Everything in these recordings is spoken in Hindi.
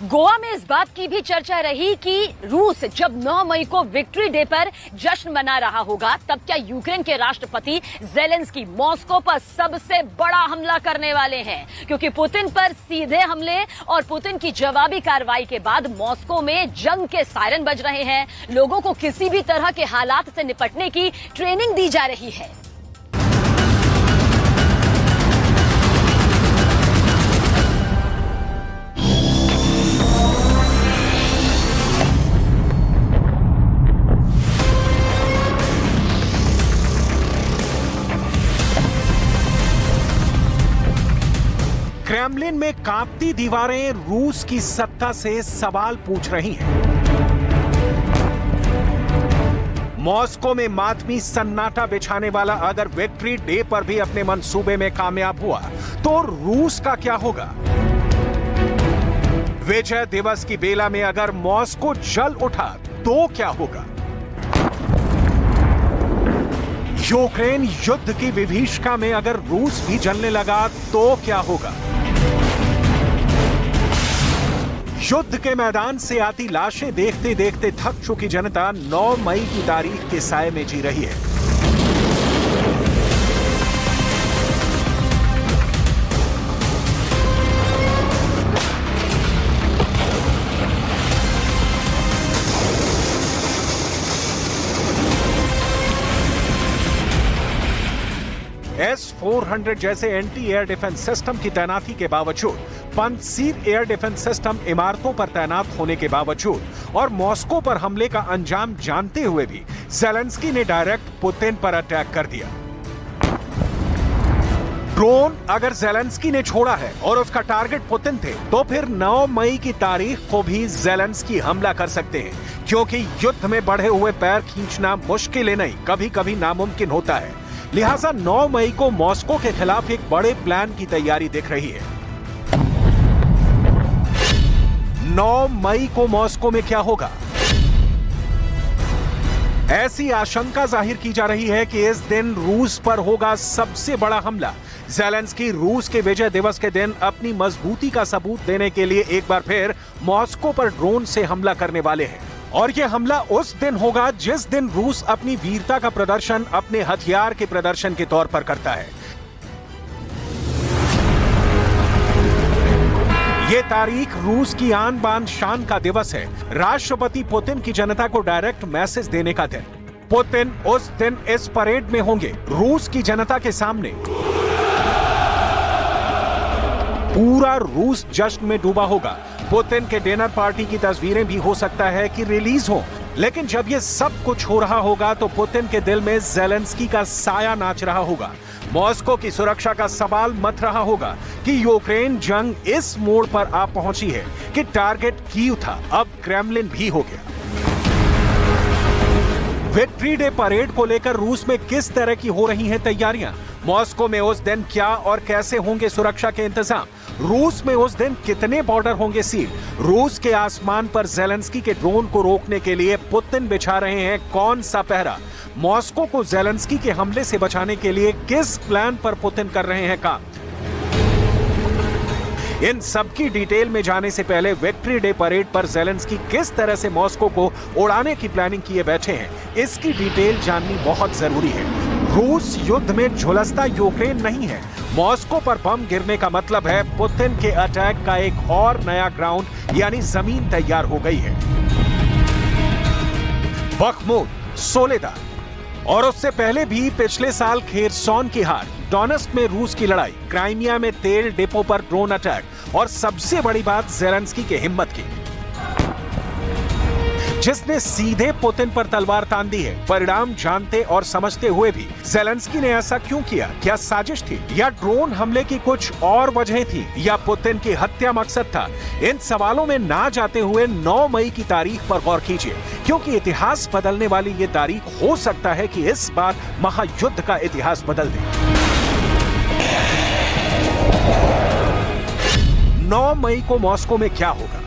गोवा में इस बात की भी चर्चा रही कि रूस जब 9 मई को विक्ट्री डे पर जश्न मना रहा होगा, तब क्या यूक्रेन के राष्ट्रपति ज़ेलेंस्की मॉस्को पर सबसे बड़ा हमला करने वाले हैं, क्योंकि पुतिन पर सीधे हमले और पुतिन की जवाबी कार्रवाई के बाद मॉस्को में जंग के सायरन बज रहे हैं। लोगों को किसी भी तरह के हालात से निपटने की ट्रेनिंग दी जा रही है। क्रेमलिन में कांपती दीवारें रूस की सत्ता से सवाल पूछ रही हैं। मॉस्को में मातमी सन्नाटा बिछाने वाला अगर विक्ट्री डे पर भी अपने मंसूबे में कामयाब हुआ तो रूस का क्या होगा? विजय दिवस की बेला में अगर मॉस्को जल उठा तो क्या होगा? यूक्रेन युद्ध की विभीषिका में अगर रूस भी जलने लगा तो क्या होगा? युद्ध के मैदान से आती लाशें देखते देखते थक चुकी जनता 9 मई की तारीख के साए में जी रही है। S-400 जैसे एंटी एयर डिफेंस सिस्टम की तैनाती के बावजूद, पंसीर एयर डिफेंस सिस्टम इमारतों पर तैनात होने के बावजूद और मॉस्को पर हमले का अंजाम जानते हुए भी ज़ेलेंस्की ने डायरेक्ट पुतिन पर अटैक कर दिया। ड्रोन अगर ज़ेलेंस्की ने छोड़ा है और उसका टारगेट पुतिन थे, तो फिर 9 मई की तारीख को भी ज़ेलेंस्की हमला कर सकते हैं, क्योंकि युद्ध में बढ़े हुए पैर खींचना मुश्किल नहीं, कभी कभी नामुमकिन होता है। लिहाजा 9 मई को मॉस्को के खिलाफ एक बड़े प्लान की तैयारी दिख रही है। 9 मई को मॉस्को में क्या होगा? ऐसी आशंका जाहिर की जा रही है कि इस दिन रूस पर होगा सबसे बड़ा हमला। ज़ेलेंस्की रूस के विजय दिवस के दिन अपनी मजबूती का सबूत देने के लिए एक बार फिर मॉस्को पर ड्रोन से हमला करने वाले हैं, और यह हमला उस दिन होगा जिस दिन रूस अपनी वीरता का प्रदर्शन अपने हथियार के प्रदर्शन के तौर पर करता है। ये तारीख रूस की आन बान शान का दिवस है, राष्ट्रपति पुतिन की जनता को डायरेक्ट मैसेज देने का दिन। पुतिन उस दिन इस परेड में होंगे, रूस की जनता के सामने। पूरा रूस जश्न में डूबा होगा। पुतिन के डिनर पार्टी की तस्वीरें भी हो सकता है कि रिलीज हो, लेकिन जब ये सब कुछ हो रहा होगा तो पुतिन के दिल में ज़ेलेंस्की का साया नाच रहा होगा। मॉस्को की सुरक्षा का सवाल मत रहा होगा कि यूक्रेन जंग इस मोड़ पर आ पहुंची है कि टारगेट कीव था, अब क्रेमलिन भी हो गया। विक्ट्री डे परेड को लेकर रूस में किस तरह की हो रही हैं तैयारियां? मॉस्को में उस दिन क्या और कैसे होंगे सुरक्षा के इंतजाम? रूस में उस दिन कितने बॉर्डर होंगे सील? रूस के आसमान पर ज़ेलेंस्की के ड्रोन को रोकने के लिए पुतिन बिछा रहे हैं कौन सा पहरा? मॉस्को को ज़ेलेंस्की के हमले से बचाने के लिए किस प्लान पर पुतिन कर रहे हैं काम? इन सबकी डिटेल में जाने से पहले विक्ट्री डे परेड पर ज़ेलेंस्की किस तरह से मॉस्को को उड़ाने की प्लानिंग किए बैठे हैं, इसकी डिटेल जाननी बहुत जरूरी है। रूस युद्ध में झुलसता यूक्रेन नहीं है। मॉस्को पर बम गिरने का मतलब है पुतिन के अटैक का एक और नया ग्राउंड यानी जमीन तैयार हो गई है। बखमुत, सोलेदार और उससे पहले भी पिछले साल खेरसॉन की हार, डोनेस्क में रूस की लड़ाई, क्राइमिया में तेल डिपो पर ड्रोन अटैक और सबसे बड़ी बात ज़ेलेंस्की की हिम्मत की, जिसने सीधे पुतिन पर तलवार तान दी है। परिणाम जानते और समझते हुए भी ज़ेलेंस्की ने ऐसा क्यों किया? क्या साजिश थी या ड्रोन हमले की कुछ और वजह थी या पुतिन की हत्या मकसद था? इन सवालों में ना जाते हुए 9 मई की तारीख पर गौर कीजिए, क्योंकि इतिहास बदलने वाली ये तारीख हो सकता है कि इस बार महायुद्ध का इतिहास बदल दे। 9 मई को मॉस्को में क्या होगा?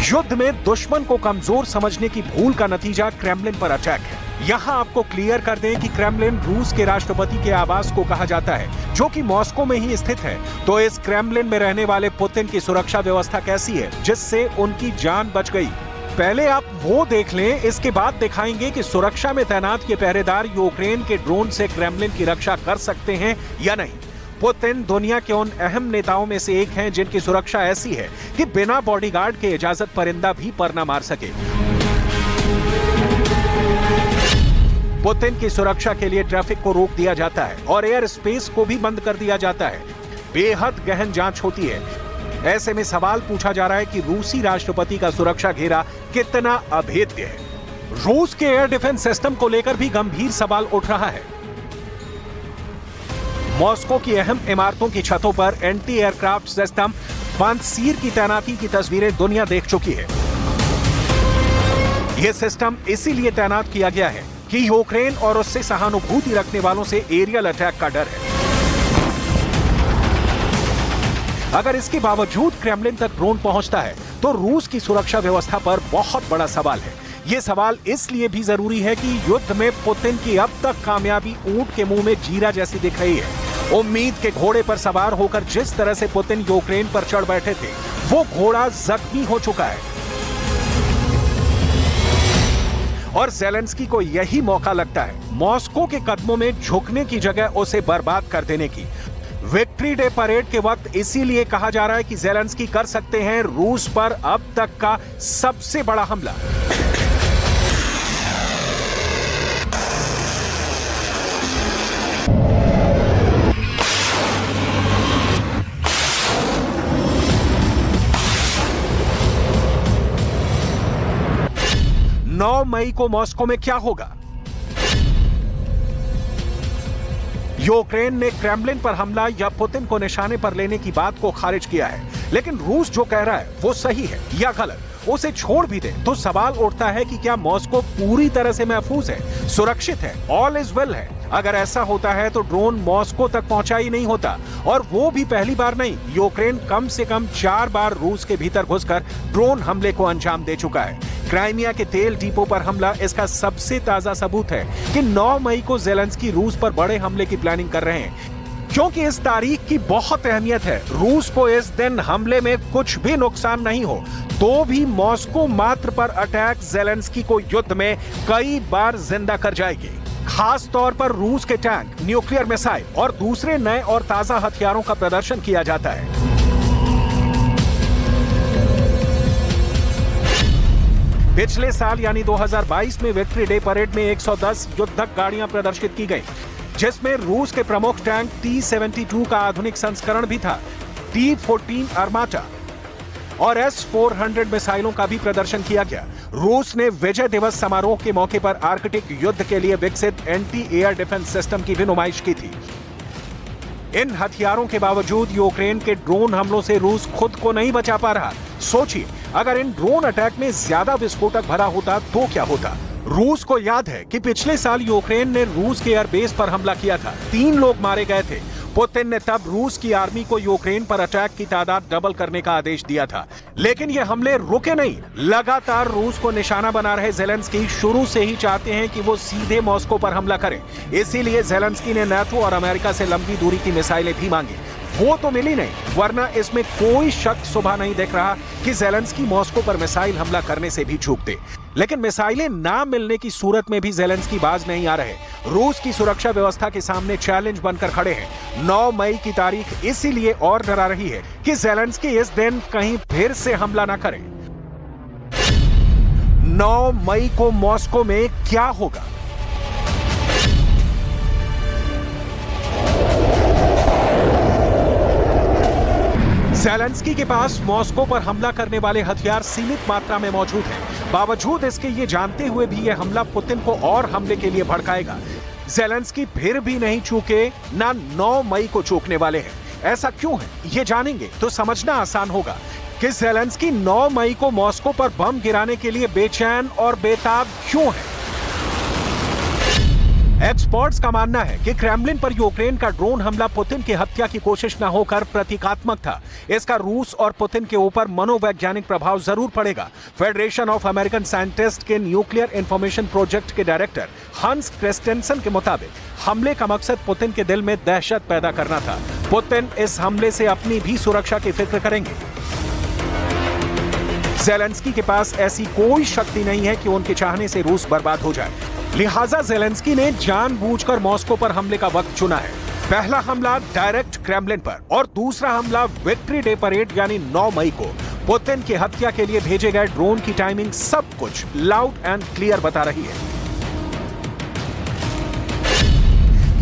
युद्ध में दुश्मन को कमजोर समझने की भूल का नतीजा क्रेमलिन पर अटैक है। यहां आपको क्लियर कर दें कि क्रेमलिन रूस के राष्ट्रपति के आवास को कहा जाता है, जो कि मॉस्को में ही स्थित है, तो इस क्रेमलिन में रहने वाले पुतिन की सुरक्षा व्यवस्था कैसी है जिससे उनकी जान बच गई। पहले आप वो देख लें, इसके बाद दिखाएंगे कि सुरक्षा में तैनात ये पहरेदार यूक्रेन के ड्रोन से क्रेमलिन की रक्षा कर सकते हैं या नहीं। पुतिन दुनिया के उन अहम नेताओं में से एक हैं जिनकी सुरक्षा ऐसी है कि बिना बॉडीगार्ड के इजाजत परिंदा भी पर न मार सके। पुतिन की सुरक्षा के लिए ट्रैफिक को रोक दिया जाता है और एयर स्पेस को भी बंद कर दिया जाता है। बेहद गहन जांच होती है। ऐसे में सवाल पूछा जा रहा है कि रूसी राष्ट्रपति का सुरक्षा घेरा कितना अभेद्य है। रूस के एयर डिफेंस सिस्टम को लेकर भी गंभीर सवाल उठ रहा है। मॉस्को की अहम इमारतों की छतों पर एंटी एयरक्राफ्ट सिस्टम पांसीर की तैनाती की तस्वीरें दुनिया देख चुकी है। यह सिस्टम इसीलिए तैनात किया गया है कि यूक्रेन और उससे सहानुभूति रखने वालों से एरियल अटैक का डर है। अगर इसके बावजूद क्रेमलिन तक ड्रोन पहुंचता है तो रूस की सुरक्षा व्यवस्था पर बहुत बड़ा सवाल है। ये सवाल इसलिए भी जरूरी है कि युद्ध में पुतिन की अब तक कामयाबी ऊंट के मुंह में जीरा जैसी दिख रही है। उम्मीद के घोड़े पर सवार होकर जिस तरह से पुतिन यूक्रेन पर चढ़ बैठे थे, वो घोड़ा जख्मी हो चुका है और ज़ेलेंस्की को यही मौका लगता है मॉस्को के कदमों में झुकने की जगह उसे बर्बाद कर देने की। विक्ट्री डे परेड के वक्त इसीलिए कहा जा रहा है कि ज़ेलेंस्की कर सकते हैं रूस पर अब तक का सबसे बड़ा हमला। नौ मई को मॉस्को में क्या होगा? यूक्रेन ने क्रेमलिन पर हमला या पुतिन को निशाने पर लेने की बात को खारिज किया है, लेकिन रूस जो कह रहा है वो सही है या गलत, उसे छोड़ भी दे तो सवाल उठता है कि क्या मॉस्को पूरी तरह से महफूज है, सुरक्षित है, ऑल इज वेल है? अगर ऐसा होता है तो ड्रोन मॉस्को तक पहुंचा ही नहीं होता, और वो भी पहली बार नहीं। यूक्रेन कम से कम 4 बार रूस के भीतर घुसकर ड्रोन हमले को अंजाम दे चुका है। क्राइमिया के तेल डिपो पर हमला इसका सबसे ताजा सबूत है कि 9 मई को ज़ेलेंस्की रूस पर बड़े हमले की प्लानिंग कर रहे हैं, क्योंकि इस तारीख की बहुत अहमियत है। रूस को इस दिन हमले में कुछ भी नुकसान नहीं हो तो भी मॉस्को मात्र पर अटैक ज़ेलेंस्की को युद्ध में कई बार जिंदा कर जाएगी। खास तौर पर रूस के टैंक, न्यूक्लियर मिसाइल और दूसरे नए और ताजा हथियारों का प्रदर्शन किया जाता है। पिछले साल यानी 2022 में विक्ट्री डे परेड में 110 युद्धक गाड़ियां प्रदर्शित की गई, जिसमें रूस के प्रमुख टैंक T-72 का आधुनिक संस्करण भी था, T-14 आर्माटा और S-400 मिसाइलों का भी प्रदर्शन किया गया। रूस ने विजय दिवस समारोह के मौके पर आर्कटिक युद्ध के लिए विकसित एंटी एयर डिफेंस सिस्टम की भी नुमाइश की थी। इन हथियारों के बावजूद यूक्रेन के ड्रोन हमलों से रूस खुद को नहीं बचा पा रहा। सोचिए, अगर इन ड्रोन अटैक में ज्यादा विस्फोटक भरा होता तो क्या होता? रूस को याद है कि पिछले साल यूक्रेन ने रूस के एयरबेस पर हमला किया था, 3 लोग मारे गए थे। पुतिन ने तब रूस की आर्मी को यूक्रेन पर अटैक की तादाद डबल करने का आदेश दिया था, लेकिन ये हमले रुके नहीं। लगातार रूस को निशाना बना रहे ज़ेलेंस्की शुरू से ही चाहते हैं कि वो सीधे मॉस्को पर हमला करें। इसीलिए ज़ेलेंस्की ने नाटो और अमेरिका से लंबी दूरी की मिसाइलें भी मांगी। वो तो मिली नहीं, वरना इसमें कोई शक सुबह नहीं दिख रहा कि ज़ेलेंस्की मॉस्को पर मिसाइल हमला करने से भी चूकते। लेकिन मिसाइलें ना मिलने की सूरत में भी ज़ेलेंस्की बाज नहीं आ रहे। रूस की सुरक्षा व्यवस्था के सामने चैलेंज बनकर खड़े हैं। 9 मई की तारीख इसीलिए और डरा रही है कि ज़ेलेंस्की इस दिन कहीं फिर से हमला ना करें। 9 मई को मॉस्को में क्या होगा? ज़ेलेंस्की के पास मॉस्को पर हमला करने वाले हथियार सीमित मात्रा में मौजूद हैं। बावजूद इसके ये जानते हुए भी यह हमला पुतिन को और हमले के लिए भड़काएगा। ज़ेलेंस्की फिर भी नहीं चूके, ना 9 मई को चूकने वाले हैं। ऐसा क्यों है, ये जानेंगे तो समझना आसान होगा कि ज़ेलेंस्की 9 मई को मॉस्को पर बम गिराने के लिए बेचैन और बेताब क्यों है। एक्सपर्ट्स का मानना है कि क्रेमलिन पर यूक्रेन का ड्रोन हमला पुतिन की हत्या की कोशिश न होकर प्रतीकात्मक था। इसका रूस और पुतिन के ऊपर मनोवैज्ञानिक प्रभाव जरूर पड़ेगा। फेडरेशन ऑफ अमेरिकन साइंटिस्ट के न्यूक्लियर इंफॉर्मेशन प्रोजेक्ट के डायरेक्टर हंस क्रिस्टेंसन के मुताबिक हमले का मकसद पुतिन के दिल में दहशत पैदा करना था। पुतिन इस हमले से अपनी भी सुरक्षा की फिक्र करेंगे। ज़ेलेंस्की के पास ऐसी कोई शक्ति नहीं है कि उनके चाहने से रूस बर्बाद हो जाए। लिहाजा ज़ेलेंस्की ने जानबूझकर मॉस्को पर हमले का वक्त चुना है। पहला हमला डायरेक्ट क्रेमलिन पर और दूसरा हमला विक्ट्री डे परेड यानी 9 मई को। पुतिन की हत्या के लिए भेजे गए ड्रोन की टाइमिंग सब कुछ लाउड एंड क्लियर बता रही है।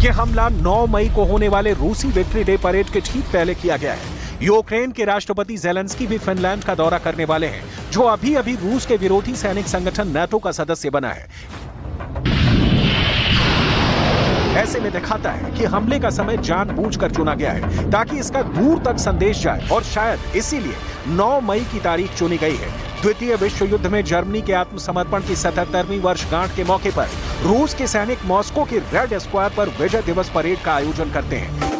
यह हमला 9 मई को होने वाले रूसी विक्ट्री डे परेड के ठीक पहले किया गया है। यूक्रेन के राष्ट्रपति ज़ेलेंस्की भी फिनलैंड का दौरा करने वाले हैं, जो अभी रूस के विरोधी सैनिक संगठन नाटो का सदस्य बना है। ऐसे में दिखाता है कि हमले का समय जानबूझकर चुना गया है ताकि इसका दूर तक संदेश जाए और शायद इसीलिए 9 मई की तारीख चुनी गई है। द्वितीय विश्व युद्ध में जर्मनी के आत्मसमर्पण की 77वीं वर्षगांठ के मौके पर रूस के सैनिक मॉस्को के रेड स्क्वायर पर विजय दिवस परेड का आयोजन करते हैं।